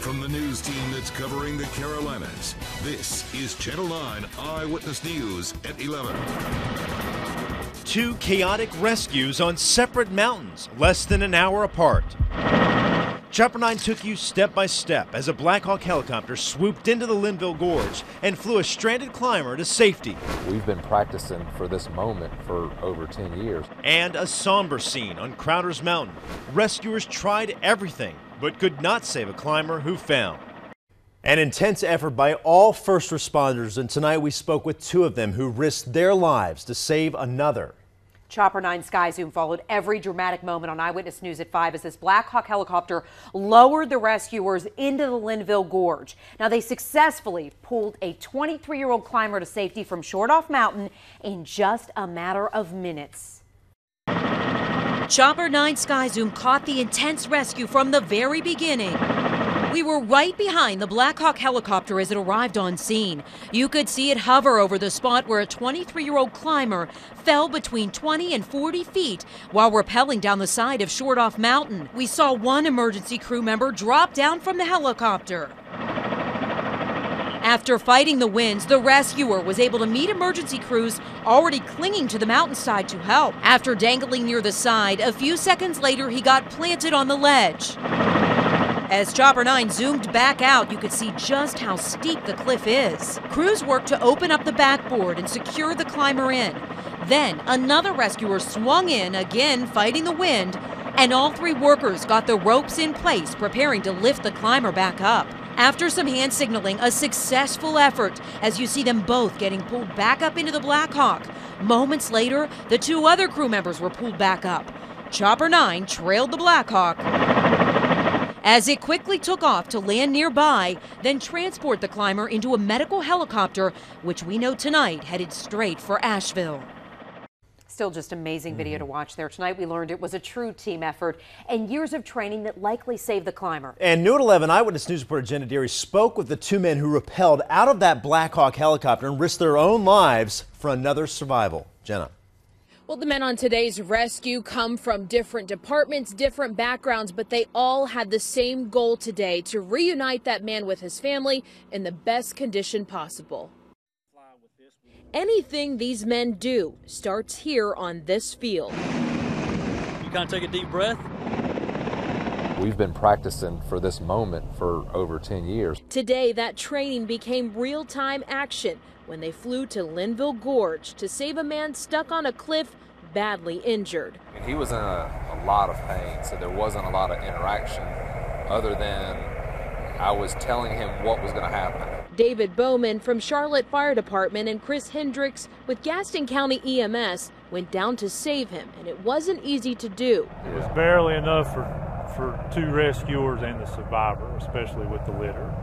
From the news team that's covering the Carolinas, this is Channel 9 Eyewitness News at 11. Two chaotic rescues on separate mountains, less than an hour apart. Chopper 9 took you step by step as a Black Hawk helicopter swooped into the Linville Gorge and flew a stranded climber to safety. We've been practicing for this moment for over 10 years. And a somber scene on Crowder's Mountain. Rescuers tried everything, but could not save a climber who fell. An intense effort by all first responders, and tonight we spoke with two of them who risked their lives to save another. Chopper 9 Sky Zoom followed every dramatic moment on Eyewitness News at 5 as this Black Hawk helicopter lowered the rescuers into the Linville Gorge. Now, they successfully pulled a 23-year-old climber to safety from Short-Off Mountain in just a matter of minutes. Chopper 9 Sky Zoom caught the intense rescue from the very beginning. We were right behind the Black Hawk helicopter as it arrived on scene. You could see it hover over the spot where a 23-year-old climber fell between 20 and 40 feet while rappelling down the side of Short-Off Mountain. We saw one emergency crew member drop down from the helicopter. After fighting the winds, the rescuer was able to meet emergency crews already clinging to the mountainside to help. After dangling near the side, a few seconds later he got planted on the ledge. As Chopper 9 zoomed back out, you could see just how steep the cliff is. Crews worked to open up the backboard and secure the climber in. Then another rescuer swung in, again fighting the wind, and all three workers got the ropes in place, preparing to lift the climber back up. After some hand signaling, a successful effort as you see them both getting pulled back up into the Black Hawk. Moments later, the two other crew members were pulled back up. Chopper 9 trailed the Black Hawk as it quickly took off to land nearby, then transport the climber into a medical helicopter, which we know tonight headed straight for Asheville. Still just amazing video to watch there. Tonight we learned it was a true team effort and years of training that likely saved the climber. And new at 11, Eyewitness News reporter Jenna Deary spoke with the two men who rappelled out of that Black Hawk helicopter and risked their own lives for another survival. Jenna. Well, the men on today's rescue come from different departments, different backgrounds, but they all had the same goal today: to reunite that man with his family in the best condition possible. Anything these men do starts here on this field. You kind of take a deep breath. We've been practicing for this moment for over 10 years. Today, that training became real-time action when they flew to Linville Gorge to save a man stuck on a cliff, badly injured. He was in a lot of pain, so there wasn't a lot of interaction other than I was telling him what was going to happen. David Bowman from Charlotte Fire Department and Chris Hendricks with Gaston County EMS went down to save him, and it wasn't easy to do. It was barely enough for two rescuers and the survivor, especially with the litter.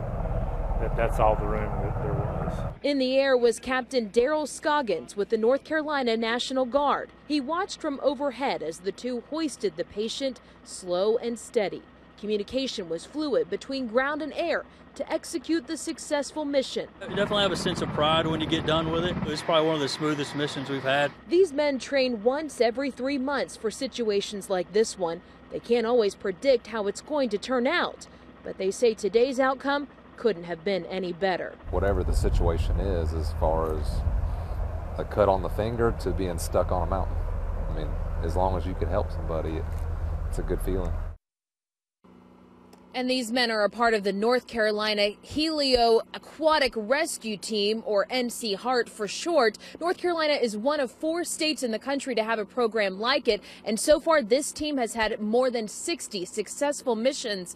That's all the room that there was. In the air was Captain Daryl Scoggins with the North Carolina National Guard. He watched from overhead as the two hoisted the patient slow and steady. Communication was fluid between ground and air to execute the successful mission. You definitely have a sense of pride when you get done with it. It's probably one of the smoothest missions we've had. These men train once every 3 months for situations like this one. They can't always predict how it's going to turn out, but they say today's outcome couldn't have been any better. Whatever the situation is, as far as a cut on the finger to being stuck on a mountain, I mean, as long as you can help somebody, it's a good feeling. And these men are a part of the North Carolina Helio Aquatic Rescue Team, or NC HART for short. North Carolina is one of 4 states in the country to have a program like it, and so far this team has had more than 60 successful missions.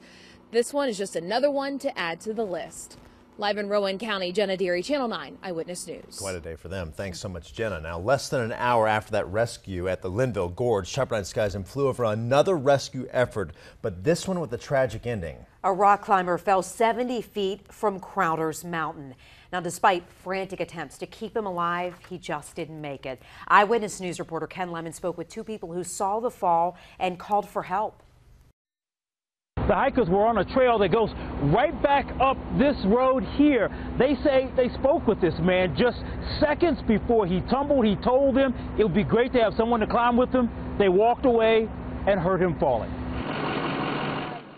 This one is just another one to add to the list. Live in Rowan County, Jenna Deary, Channel 9 Eyewitness News. Quite a day for them. Thanks so much, Jenna. Now, less than an hour after that rescue at the Linville Gorge, Chopper 9 Sky Zoom flew over another rescue effort, but this one with a tragic ending. A rock climber fell 70 feet from Crowder's Mountain. Now, despite frantic attempts to keep him alive, he just didn't make it. Eyewitness News reporter Ken Lemon spoke with two people who saw the fall and called for help. The hikers were on a trail that goes right back up this road here. They say they spoke with this man just seconds before he tumbled. He told them it would be great to have someone to climb with him. They walked away and heard him falling.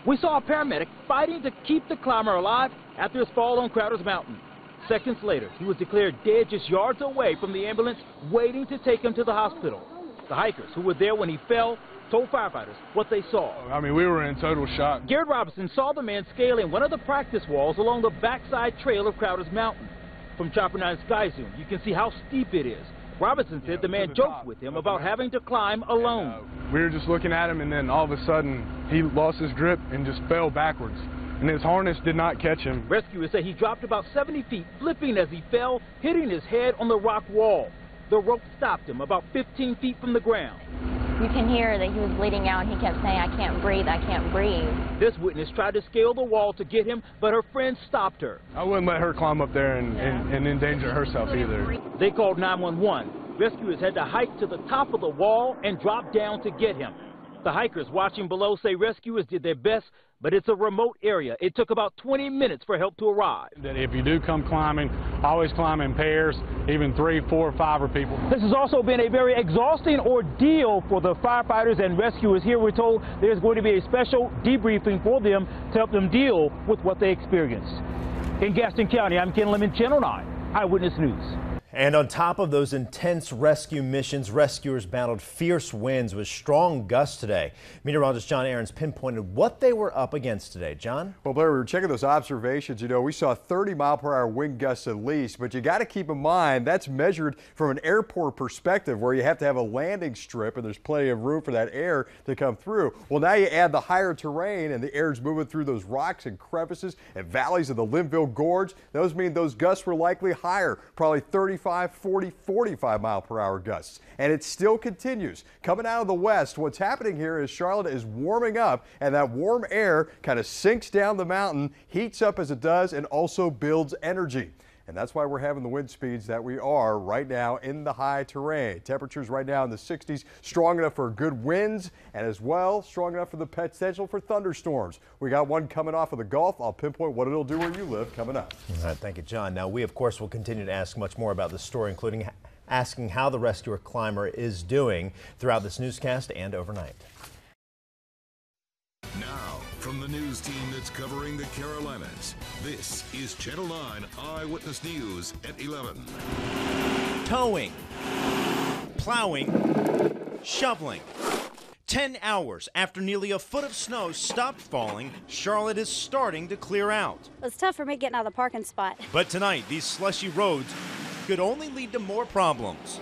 We saw a paramedic fighting to keep the climber alive after his fall on Crowder's Mountain. Seconds later, he was declared dead just yards away from the ambulance waiting to take him to the hospital. The hikers who were there when he fell told firefighters what they saw. I mean, we were in total shock. Garrett Robinson saw the man scaling one of the practice walls along the backside trail of Crowder's Mountain. From Chopper 9 Sky Zoom, you can see how steep it is. Robinson said the man joked with him about having to climb alone. We were just looking at him, and then all of a sudden, he lost his grip and just fell backwards. And his harness did not catch him. Rescuers say he dropped about 70 feet, flipping as he fell, hitting his head on the rock wall. The rope stopped him about 15 feet from the ground. You can hear that he was bleeding out, and he kept saying, "I can't breathe, I can't breathe." This witness tried to scale the wall to get him, but her friend stopped her. I wouldn't let her climb up there and endanger herself either. They called 911. Rescuers had to hike to the top of the wall and drop down to get him. The hikers watching below say rescuers did their best, but it's a remote area. It took about 20 minutes for help to arrive. That if you do come climbing, always climb in pairs, even 3, 4, 5 people. This has also been a very exhausting ordeal for the firefighters and rescuers here. We're told there's going to be a special debriefing for them to help them deal with what they experienced. In Gaston County, I'm Ken Lemon, Channel 9 Eyewitness News. And on top of those intense rescue missions, rescuers battled fierce winds with strong gusts today. Meteorologist John Aarons pinpointed what they were up against today. John? Well, Blair, we were checking those observations. You know, we saw 30-mile-per-hour wind gusts at least, but you got to keep in mind that's measured from an airport perspective where you have to have a landing strip and there's plenty of room for that air to come through. Well, now you add the higher terrain and the air's moving through those rocks and crevices and valleys of the Linville Gorge. Those mean those gusts were likely higher, probably 35, 40, 45-mile-per-hour gusts. And it still continues. Coming out of the west, what's happening here is Charlotte is warming up, and that warm air kind of sinks down the mountain, heats up as it does, and also builds energy. And that's why we're having the wind speeds that we are right now in the high terrain. Temperatures right now in the 60s, strong enough for good winds, and as well strong enough for the potential for thunderstorms. We got one coming off of the Gulf. I'll pinpoint what it'll do where you live coming up. All right, thank you, John. Now, we, of course, will continue to ask much more about this story, including asking how the rescuer climber is doing throughout this newscast and overnight. Now, from the news team that's covering the Carolinas, this is Channel 9 Eyewitness News at 11. Towing, plowing, shoveling. 10 hours after nearly a foot of snow stopped falling, Charlotte is starting to clear out. It's tough for me getting out of the parking spot. But tonight, these slushy roads could only lead to more problems.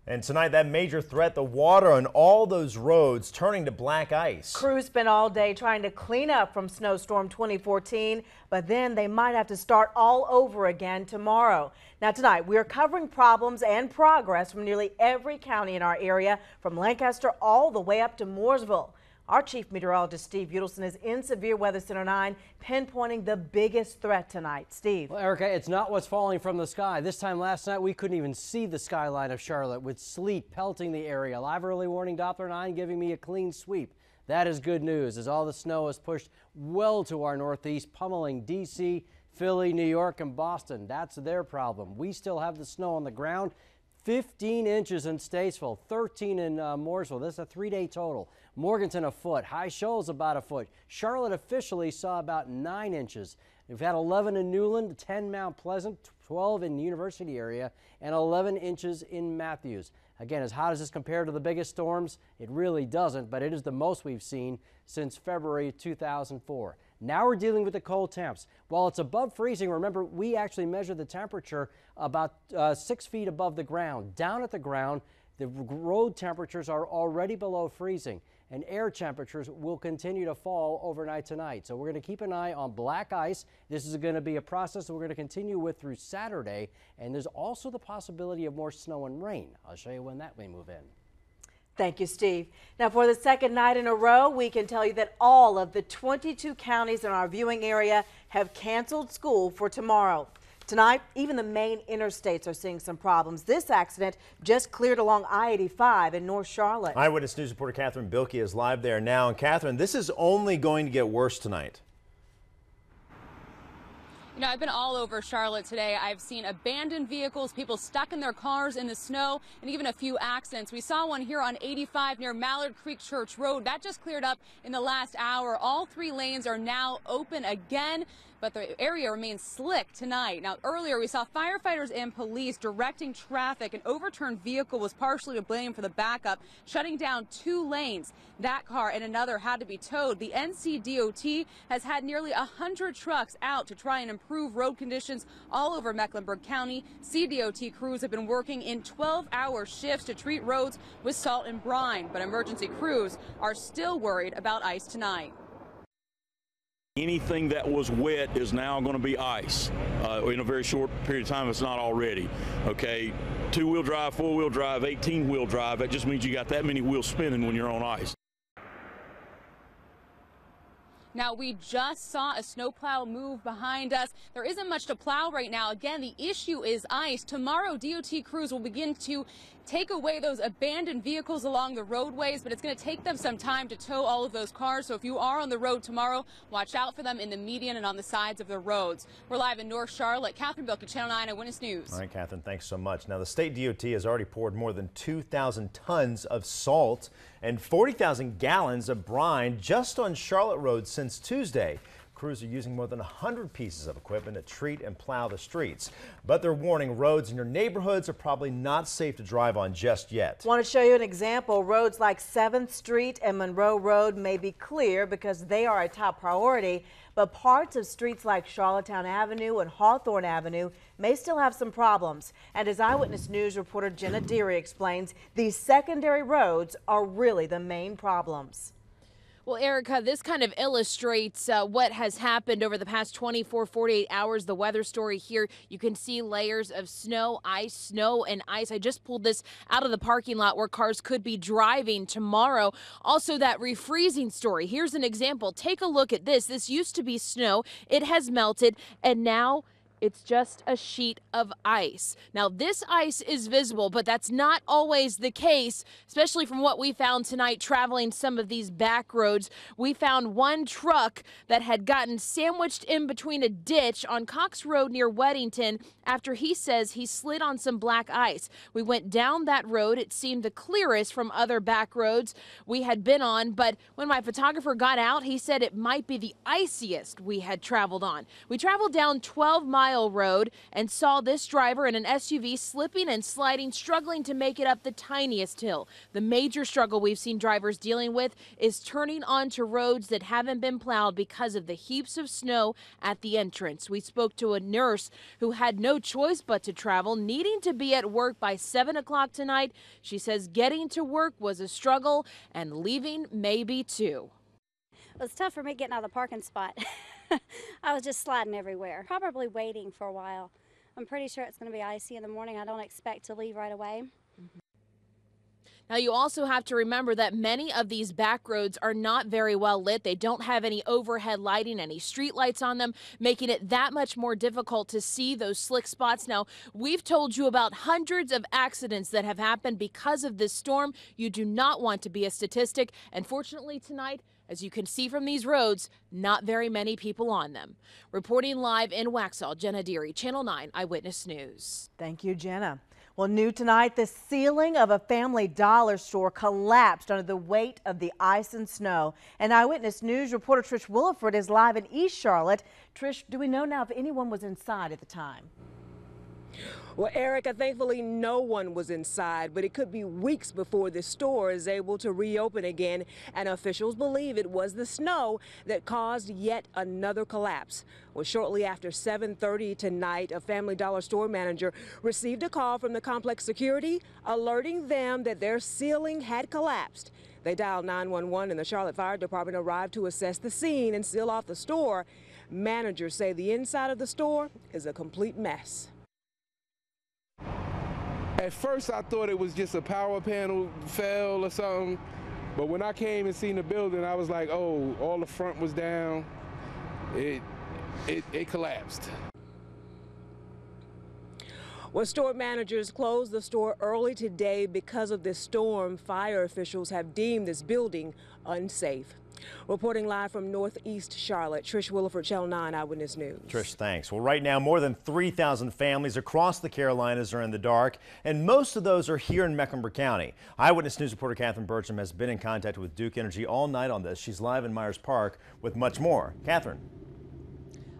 And tonight, that major threat, the water on all those roads turning to black ice. Crews spent all day trying to clean up from Snowstorm 2014, but then they might have to start all over again tomorrow. Now tonight, we are covering problems and progress from nearly every county in our area, from Lancaster all the way up to Mooresville. Our chief meteorologist, Steve Udelson, is in Severe Weather Center 9, pinpointing the biggest threat tonight. Steve. Well, Erica, it's not what's falling from the sky. This time last night, we couldn't even see the skyline of Charlotte with sleet pelting the area. Live early warning Doppler 9 giving me a clean sweep. That is good news, as all the snow is pushed well to our northeast, pummeling D.C., Philly, New York, and Boston. That's their problem. We still have the snow on the ground. 15 inches in Statesville, 13 in Mooresville. This is a 3-day total. Morganton a foot, High Shoals about a foot. Charlotte officially saw about 9 inches. We've had 11 in Newland, 10 Mount Pleasant, 12 in the University area, and 11 inches in Matthews. Again, as hot as this compared to the biggest storms, it really doesn't, but it is the most we've seen since February 2004. Now we're dealing with the cold temps. While it's above freezing, remember, we actually measured the temperature about 6 feet above the ground. Down at the ground, the road temperatures are already below freezing, and air temperatures will continue to fall overnight tonight. So we're going to keep an eye on black ice. This is going to be a process that we're going to continue with through Saturday, and there's also the possibility of more snow and rain. I'll show you when that may move in. Thank you, Steve. Now, for the second night in a row, we can tell you that all of the 22 counties in our viewing area have canceled school for tomorrow. Tonight, even the main interstates are seeing some problems. This accident just cleared along I-85 in North Charlotte. Eyewitness News reporter Catherine Bilkey is live there now. And Catherine, this is only going to get worse tonight. You know, I've been all over Charlotte today. I've seen abandoned vehicles, people stuck in their cars in the snow, and even a few accidents. We saw one here on 85 near Mallard Creek Church Road. That just cleared up in the last hour. All 3 lanes are now open again, but the area remains slick tonight. Now, earlier we saw firefighters and police directing traffic. An overturned vehicle was partially to blame for the backup, shutting down 2 lanes. That car and another had to be towed. The NCDOT has had nearly 100 trucks out to try and improve road conditions all over Mecklenburg County. CDOT crews have been working in 12-hour shifts to treat roads with salt and brine, but emergency crews are still worried about ice tonight. Anything that was wet is now going to be ice in a very short period of time. It's not already. Okay, 2-wheel drive, 4-wheel drive, 18-wheel drive. That just means you got that many wheels spinning when you're on ice. Now, we just saw a snowplow move behind us. There isn't much to plow right now. Again, the issue is ice. Tomorrow, DOT crews will begin to take away those abandoned vehicles along the roadways, but it's going to take them some time to tow all of those cars. So if you are on the road tomorrow, watch out for them in the median and on the sides of the roads. We're live in North Charlotte. Catherine Bilka, Channel 9 Eyewitness News. All right, Catherine, thanks so much. Now, the state DOT has already poured more than 2,000 tons of salt and 40,000 gallons of brine just on Charlotte Road since Tuesday. Crews are using more than 100 pieces of equipment to treat and plow the streets. But they're warning roads in your neighborhoods are probably not safe to drive on just yet. Want to show you an example. Roads like 7th Street and Monroe Road may be clear because they are a top priority, but parts of streets like Charlottetown Avenue and Hawthorne Avenue may still have some problems. And as Eyewitness News reporter Jenna Deary explains, these secondary roads are really the main problems. Well, Erica, this kind of illustrates what has happened over the past 48 hours. The weather story here, you can see layers of snow, and ice. I just pulled this out of the parking lot where cars could be driving tomorrow. Also, that refreezing story. Here's an example. Take a look at this. This used to be snow. It has melted, and now it's just a sheet of ice. Now, this ice is visible, but that's not always the case, especially from what we found tonight traveling some of these back roads. We found one truck that had gotten sandwiched in between a ditch on Cox Road near Weddington after he says he slid on some black ice. We went down that road. It seemed the clearest from other back roads we had been on, but when my photographer got out, he said it might be the iciest we had traveled on. We traveled down 12 Mile Road and saw this driver in an SUV slipping and sliding, struggling to make it up the tiniest hill. The major struggle we've seen drivers dealing with is turning onto roads that haven't been plowed because of the heaps of snow at the entrance. We spoke to a nurse who had no choice but to travel, needing to be at work by 7 o'clock tonight. She says getting to work was a struggle and leaving maybe too. It was tough for me getting out of the parking spot. I was just sliding everywhere, probably waiting for a while. I'm pretty sure it's going to be icy in the morning. I don't expect to leave right away. Now, you also have to remember that many of these back roads are not very well lit. They don't have any overhead lighting, any street lights on them, making it that much more difficult to see those slick spots. Now, we've told you about hundreds of accidents that have happened because of this storm. You do not want to be a statistic. And fortunately tonight, as you can see from these roads, not very many people on them. Reporting live in Waxhaw, Jenna Deary, Channel 9 Eyewitness News. Thank you, Jenna. Well, new tonight, the ceiling of a Family Dollar store collapsed under the weight of the ice and snow. And Eyewitness News reporter Trish Williford is live in East Charlotte. Trish, do we know now if anyone was inside at the time? Well, Erica, thankfully no one was inside, but it could be weeks before the store is able to reopen again, and officials believe it was the snow that caused yet another collapse. Well, shortly after 7:30 tonight, a Family Dollar store manager received a call from the complex security alerting them that their ceiling had collapsed. They dialed 911 and the Charlotte Fire Department arrived to assess the scene and seal off the store. Managers say the inside of the store is a complete mess. At first, I thought it was just a power panel fell or something, but when I came and seen the building, I was like, oh, all the front was down. It collapsed. Well, store managers closed the store early today because of this storm. Fire officials have deemed this building unsafe. Reporting live from Northeast Charlotte, Trish Williford, Channel 9 Eyewitness News. Trish, thanks. Well, right now, more than 3,000 families across the Carolinas are in the dark, and most of those are here in Mecklenburg County. Eyewitness News reporter Catherine Burcham has been in contact with Duke Energy all night on this. She's live in Myers Park with much more. Catherine.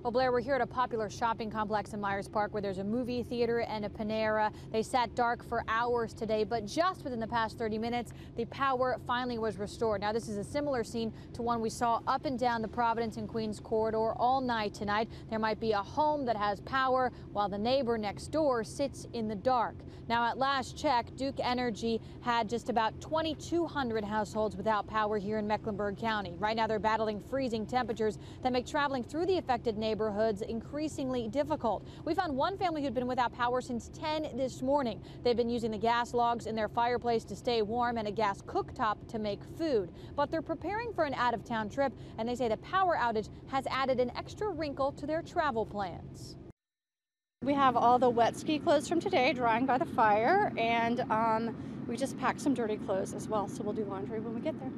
Well, Blair, we're here at a popular shopping complex in Myers Park where there's a movie theater and a Panera. They sat dark for hours today, but just within the past 30 minutes, the power finally was restored. Now, this is a similar scene to one we saw up and down the Providence and Queens corridor all night tonight. There might be a home that has power while the neighbor next door sits in the dark. Now, at last check, Duke Energy had just about 2,200 households without power here in Mecklenburg County. Right now, they're battling freezing temperatures that make traveling through the affected neighborhoods increasingly difficult. We found one family who'd been without power since 10 this morning. They've been using the gas logs in their fireplace to stay warm and a gas cooktop to make food. But they're preparing for an out-of-town trip, and they say the power outage has added an extra wrinkle to their travel plans. We have all the wet ski clothes from today drying by the fire, and we just packed some dirty clothes as well, so we'll do laundry when we get there.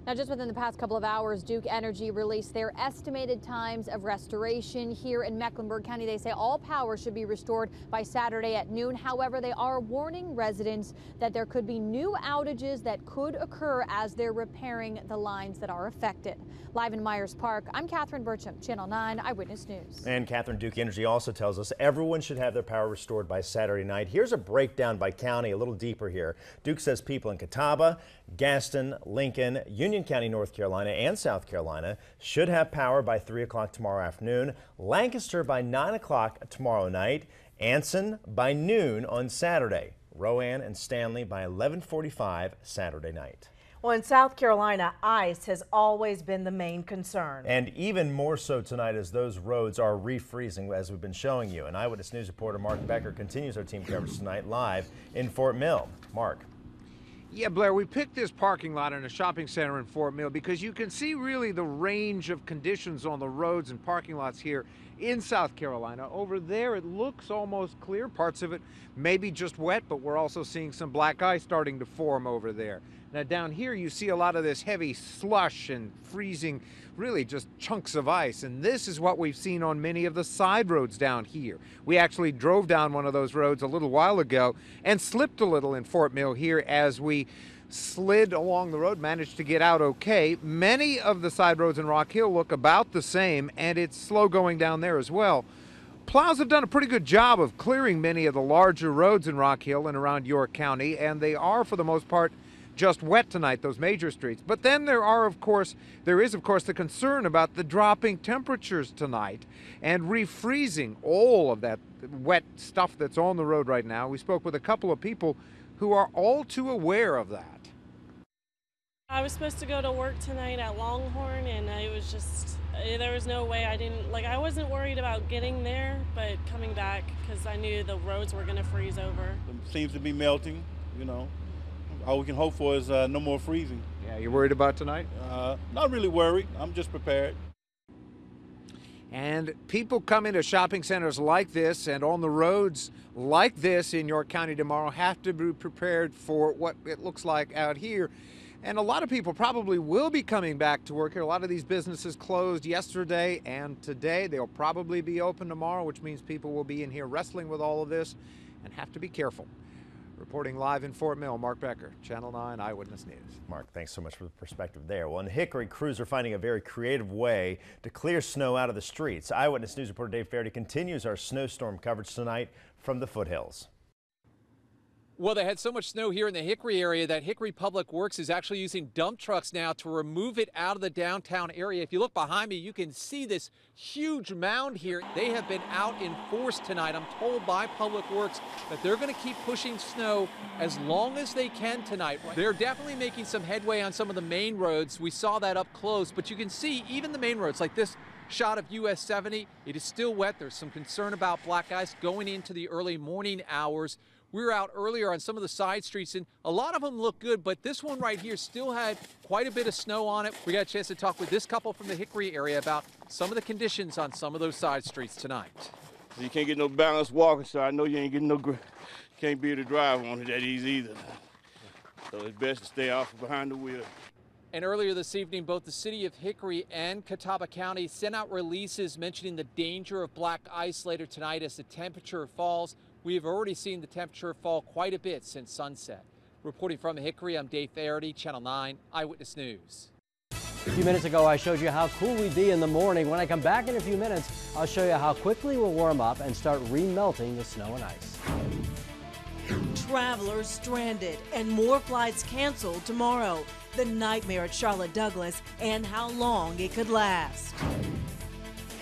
Now, just within the past couple of hours, Duke Energy released their estimated times of restoration here in Mecklenburg County. They say all power should be restored by Saturday at noon. However, they are warning residents that there could be new outages that could occur as they're repairing the lines that are affected. Live in Myers Park, I'm Catherine Burcham, Channel 9 Eyewitness News. And Catherine, Duke Energy also tells us everyone should have their power restored by Saturday night. Here's a breakdown by county, a little deeper here. Duke says people in Catawba, Gaston, Lincoln, Union County, North Carolina, and South Carolina should have power by 3 o'clock tomorrow afternoon. Lancaster by 9 o'clock tomorrow night. Anson by noon on Saturday. Rowan and Stanley by 11:45 Saturday night. Well, in South Carolina, ice has always been the main concern. And even more so tonight as those roads are refreezing, as we've been showing you. And Eyewitness News reporter Mark Becker continues our team coverage tonight live in Fort Mill. Mark. Yeah, Blair, we picked this parking lot in a shopping center in Fort Mill because you can see really the range of conditions on the roads and parking lots here in South Carolina. Over there, it looks almost clear. Parts of it may be just wet, but we're also seeing some black ice starting to form over there. Now, down here, you see a lot of this heavy slush and freezing, really just chunks of ice. And this is what we've seen on many of the side roads down here. We actually drove down one of those roads a little while ago and slipped a little in Fort Mill here as we slid along the road, managed to get out okay. Many of the side roads in Rock Hill look about the same, and it's slow going down there as well. Plows have done a pretty good job of clearing many of the larger roads in Rock Hill and around York County, and they are, for the most part, just wet tonight, those major streets. But then there is of course the concern about the dropping temperatures tonight and refreezing all of that wet stuff that's on the road right now. We spoke with a couple of people who are all too aware of that. I was supposed to go to work tonight at Longhorn, and it was just, there was no way I wasn't worried about getting there, but coming back because I knew the roads were going to freeze over. It seems to be melting, you know. All we can hope for is no more freezing. Yeah, you worried about tonight? Not really worried. I'm just prepared. And people come into shopping centers like this and on the roads like this in York County tomorrow have to be prepared for what it looks like out here. And a lot of people probably will be coming back to work here. A lot of these businesses closed yesterday and today. They'll probably be open tomorrow, which means people will be in here wrestling with all of this and have to be careful. Reporting live in Fort Mill, Mark Becker, Channel 9 Eyewitness News. Mark, thanks so much for the perspective there. Well, in Hickory, crews are finding a very creative way to clear snow out of the streets. Eyewitness News reporter Dave Faraday continues our snowstorm coverage tonight from the foothills. Well, they had so much snow here in the Hickory area that Hickory Public Works is actually using dump trucks now to remove it out of the downtown area. If you look behind me, you can see this huge mound here. They have been out in force tonight. I'm told by Public Works that they're going to keep pushing snow as long as they can tonight. They're definitely making some headway on some of the main roads. We saw that up close, but you can see even the main roads like this shot of US 70. It is still wet. There's some concern about black ice going into the early morning hours. We were out earlier on some of the side streets, and a lot of them look good, but this one right here still had quite a bit of snow on it. We got a chance to talk with this couple from the Hickory area about some of the conditions on some of those side streets tonight. You can't get no balanced walking, so I know you ain't getting no, can't be able to drive on it that easy either. So it's best to stay off behind the wheel. And earlier this evening, both the city of Hickory and Catawba County sent out releases mentioning the danger of black ice later tonight as the temperature falls. We have already seen the temperature fall quite a bit since sunset. Reporting from Hickory, I'm Dave Faherty, Channel 9 Eyewitness News. A few minutes ago, I showed you how cool we'd be in the morning. When I come back in a few minutes, I'll show you how quickly we'll warm up and start remelting the snow and ice. Travelers stranded and more flights canceled tomorrow. The nightmare at Charlotte Douglas and how long it could last.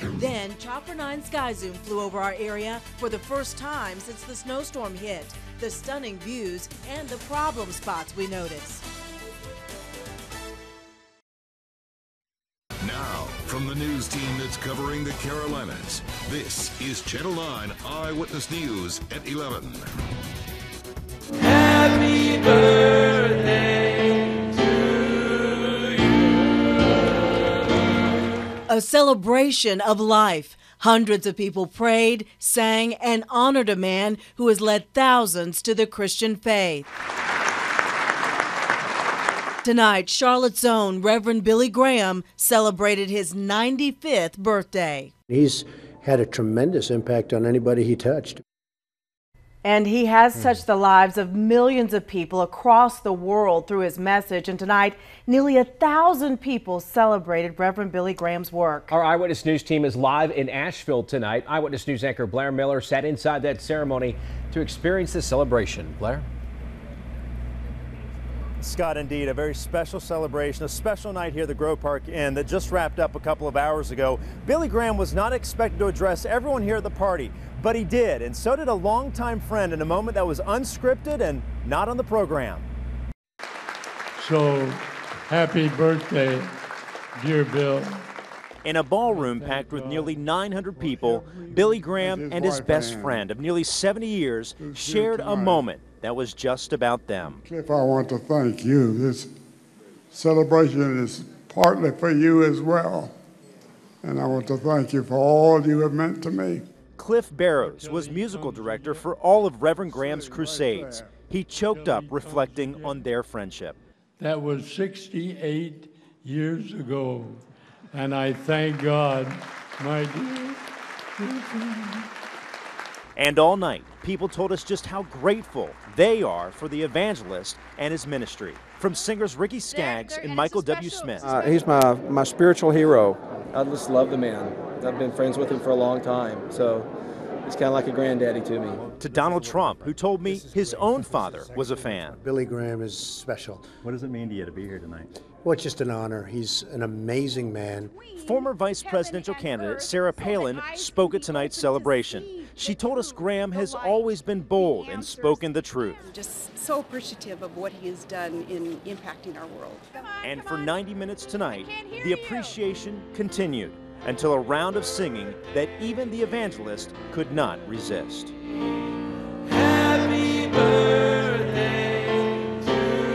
Then Chopper 9 Sky Zoom flew over our area for the first time since the snowstorm hit. The stunning views and the problem spots we noticed. Now, from the news team that's covering the Carolinas, this is Channel 9 Eyewitness News at 11. Happy birthday to you. A celebration of life. Hundreds of people prayed, sang, and honored a man who has led thousands to the Christian faith. Tonight, Charlotte's own Reverend Billy Graham celebrated his 95th birthday. He's had a tremendous impact on anybody he touched. And he has touched the lives of millions of people across the world through his message. And tonight, nearly 1,000 people celebrated Reverend Billy Graham's work. Our Eyewitness News team is live in Asheville tonight. Eyewitness News anchor Blair Miller sat inside that ceremony to experience the celebration. Blair? Scott, indeed, a very special celebration, a special night here at the Grove Park Inn that just wrapped up a couple of hours ago. Billy Graham was not expected to address everyone here at the party, but he did, and so did a longtime friend in a moment that was unscripted and not on the program. So, happy birthday, dear Bill. In a ballroom packed with nearly 900 people, Billy Graham and his best friend of nearly 70 years shared a moment that was just about them. Cliff, I want to thank you. This celebration is partly for you as well. And I want to thank you for all you have meant to me. Cliff Barrows was musical director for all of Reverend Graham's crusades. He choked up reflecting on their friendship. That was 68 years ago. And I thank God, my dear friend. And all night, people told us just how grateful they are for the evangelist and his ministry. From singers Ricky Skaggs and Michael W. Smith. He's my spiritual hero. I just love the man. I've been friends with him for a long time, so he's kind of like a granddaddy to me. To Donald Trump, who told me his own father was a fan. Billy Graham is special. What does it mean to you to be here tonight? Well, it's just an honor. He's an amazing man. Former vice presidential candidate Sarah Palin spoke at tonight's celebration. She told us Graham has always been bold and spoken the truth. I'm just so appreciative of what he has done in impacting our world. And for 90 minutes tonight, the appreciation continued until a round of singing that even the evangelist could not resist. Happy birthday to you.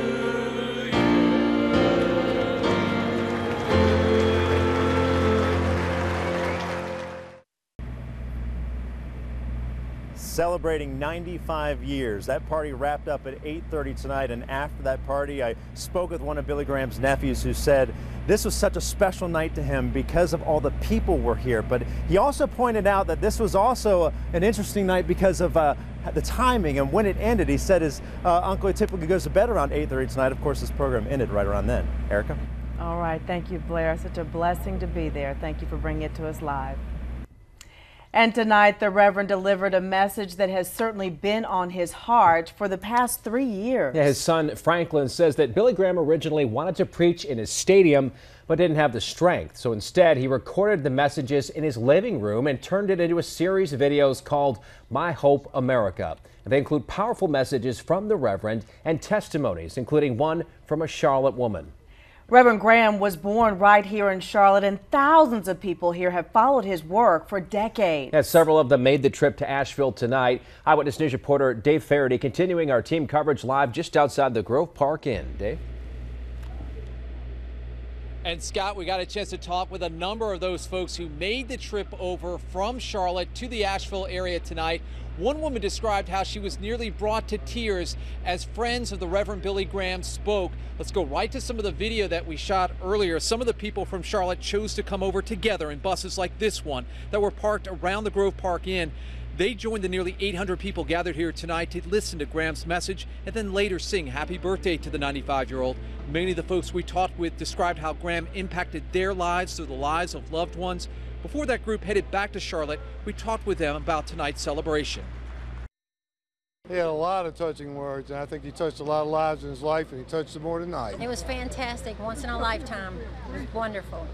Celebrating 95 years. That party wrapped up at 8:30 tonight, and after that party, I spoke with one of Billy Graham's nephews who said this was such a special night to him because of all the people were here. But he also pointed out that this was also an interesting night because of the timing and when it ended. He said his uncle typically goes to bed around 8:30 tonight. Of course, this program ended right around then. Erica? All right. Thank you, Blair. Such a blessing to be there. Thank you for bringing it to us live. And tonight, the Reverend delivered a message that has certainly been on his heart for the past 3 years. Yeah, his son Franklin says that Billy Graham originally wanted to preach in his stadium, but didn't have the strength. So instead, he recorded the messages in his living room and turned it into a series of videos called My Hope America. And they include powerful messages from the Reverend and testimonies, including one from a Charlotte woman. Reverend Graham was born right here in Charlotte, and thousands of people here have followed his work for decades. Yeah, several of them made the trip to Asheville tonight. Eyewitness News reporter Dave Faherty continuing our team coverage live just outside the Grove Park Inn. Dave? And Scott, we got a chance to talk with a number of those folks who made the trip over from Charlotte to the Asheville area tonight. One woman described how she was nearly brought to tears as friends of the Reverend Billy Graham spoke. Let's go right to some of the video that we shot earlier. Some of the people from Charlotte chose to come over together in buses like this one that were parked around the Grove Park Inn. They joined the nearly 800 people gathered here tonight to listen to Graham's message and then later sing happy birthday to the 95-year-old. Many of the folks we talked with described how Graham impacted their lives through the lives of loved ones. Before that group headed back to Charlotte, we talked with them about tonight's celebration. He had a lot of touching words, and I think he touched a lot of lives in his life, and he touched them more tonight. It was fantastic, once in a lifetime. It was wonderful.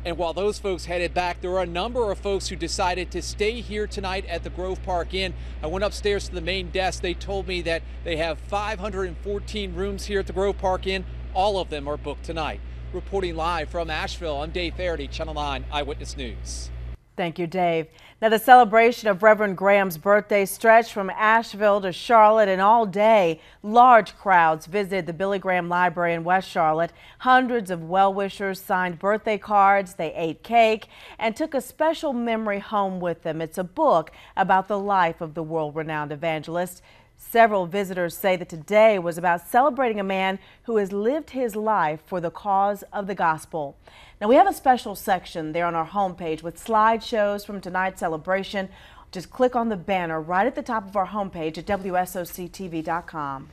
And while those folks headed back, there were a number of folks who decided to stay here tonight at the Grove Park Inn. I went upstairs to the main desk. They told me that they have 514 rooms here at the Grove Park Inn. All of them are booked tonight. Reporting live from Asheville, I'm Dave Faraday, Channel 9 Eyewitness News. Thank you, Dave. Now, the celebration of Reverend Graham's birthday stretched from Asheville to Charlotte, and all day, large crowds visited the Billy Graham Library in West Charlotte. Hundreds of well-wishers signed birthday cards, they ate cake, and took a special memory home with them. It's a book about the life of the world-renowned evangelist. Several visitors say that today was about celebrating a man who has lived his life for the cause of the gospel. Now, we have a special section there on our homepage with slideshows from tonight's celebration. Just click on the banner right at the top of our homepage at WSOC-TV.com.